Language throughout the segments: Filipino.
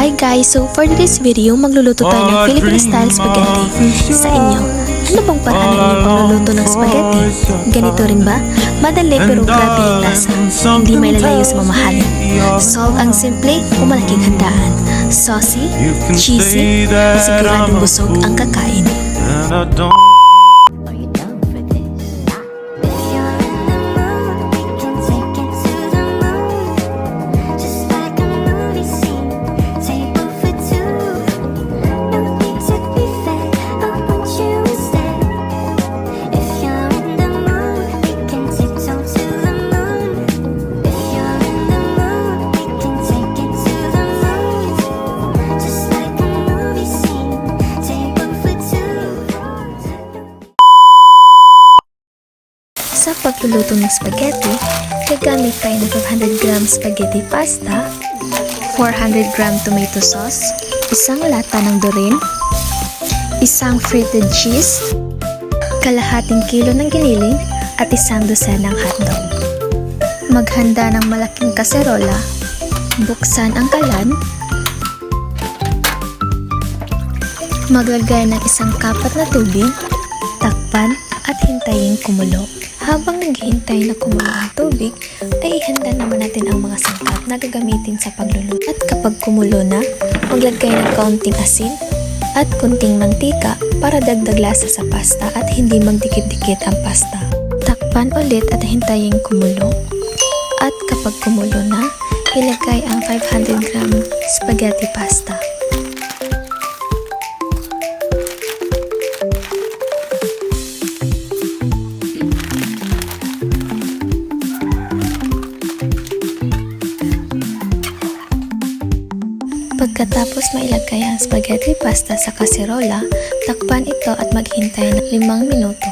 Hi guys, so for today's video, magluluto tayo ng Philippine style spaghetti. Sa inyo, ano bang paraan ng inyong pagluluto ng spaghetti? Ganito rin ba? Madali pero grabe yung lasa. Hindi may lalayo sa mamahalin. Solve ang simple o malaking handaan. Saucy, cheesy, siguradong busog ang kakain. Sa pagluluto ng spaghetti, gagamit tayo ng 500 gram spaghetti pasta, 400 gram tomato sauce, isang lata ng durin, isang frited cheese, kalahating kilo ng giniling, at isang dosenang hotdog. Maghanda ng malaking kaserola, buksan ang kalan, maglagay ng isang kapat na tubig, takpan at hintayin kumulo. Habang naghihintay na kumulo ang tubig, ay ihanda naman natin ang mga sangkap na gagamitin sa pagluluto. At kapag kumulo na, maglagay ng kaunting asin at kunting mantika para dagdag lasa sa pasta at hindi magdikit-dikit ang pasta. Takpan ulit at hintayin kumulo. At kapag kumulo na, ilagay ang 500 gram spaghetti pasta. Pagkatapos mailagay ang spaghetti pasta sa kaserola, takpan ito at maghintay ng 5 minuto.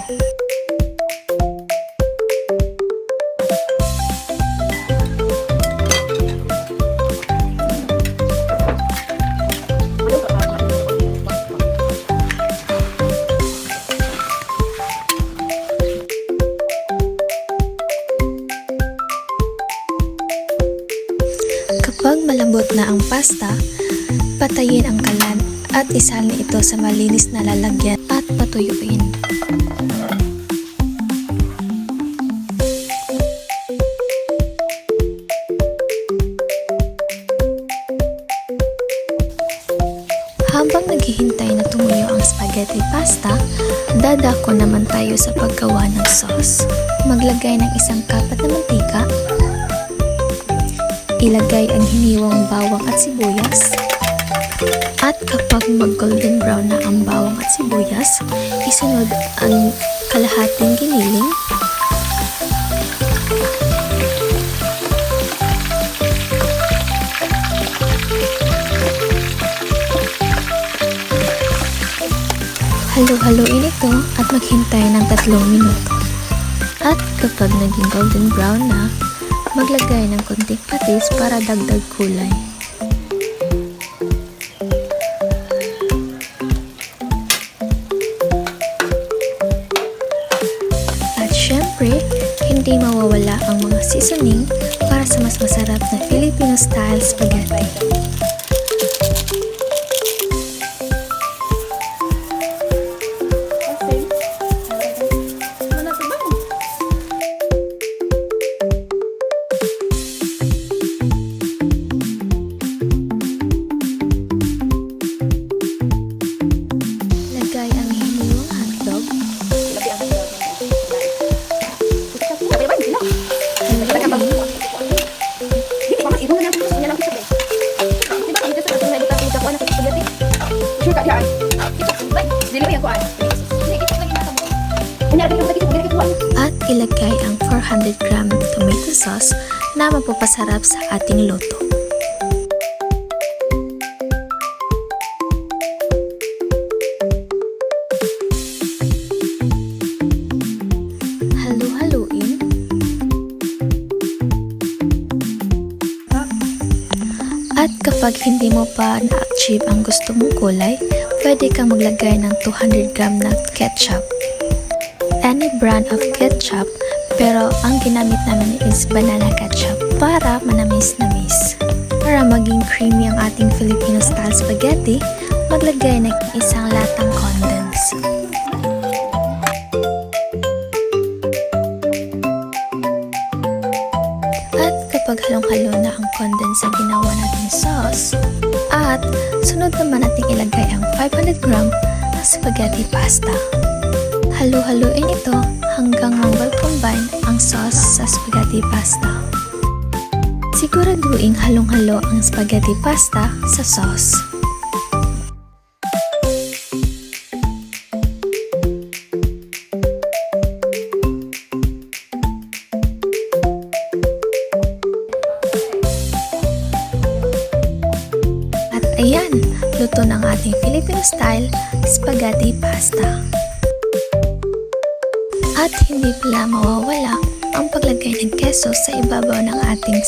Kapag malambot na ang pasta, patayin ang kalan at isalin ito sa malinis na lalagyan at patuyuin. Habang naghihintay na tumuyo ang spaghetti pasta, dadako naman tayo sa paggawa ng sauce. Maglagay ng isang kapat na mantika, ilagay ang hiniwang bawang at sibuyas, at kapag mag-golden brown na ang bawang at sibuyas, isunod ang kalahating giniling, halo-haloin ito at maghintay ng 3 minuto. At kapag naging golden brown na, maglagay ng konting patis para dagdag kulay. At syempre, hindi mawawala ang mga seasoning para sa mas masarap na Filipino style spaghetti. Lagay ang hiniwang hotdog, at ilagay ang 400 gram tomato sauce na mapapasarap sa ating luto. Halo-haloin. At kapag hindi mo pa na-achieve ang gusto mong kulay, pwede kang maglagay ng 200 gram na ketchup. Any brand of ketchup, pero ang ginamit namin is banana ketchup para manamis-namis. Para maging creamy ang ating Filipino-style spaghetti, maglagay ng isang latang condense. At kapag halong-halo na ang condense sa ginawa nating sauce, at sunod naman nating ilagay ang 500 gram na spaghetti pasta. Halo-haloin ito hanggang mag-combine ang sauce sa spaghetti pasta. Siguraduhin halong-halo ang spaghetti pasta sa sauce. At ayan, luto ng ating Filipino-style spaghetti pasta. At hindi pala mawawala ang paglagay ng keso sa ibabaw ng ating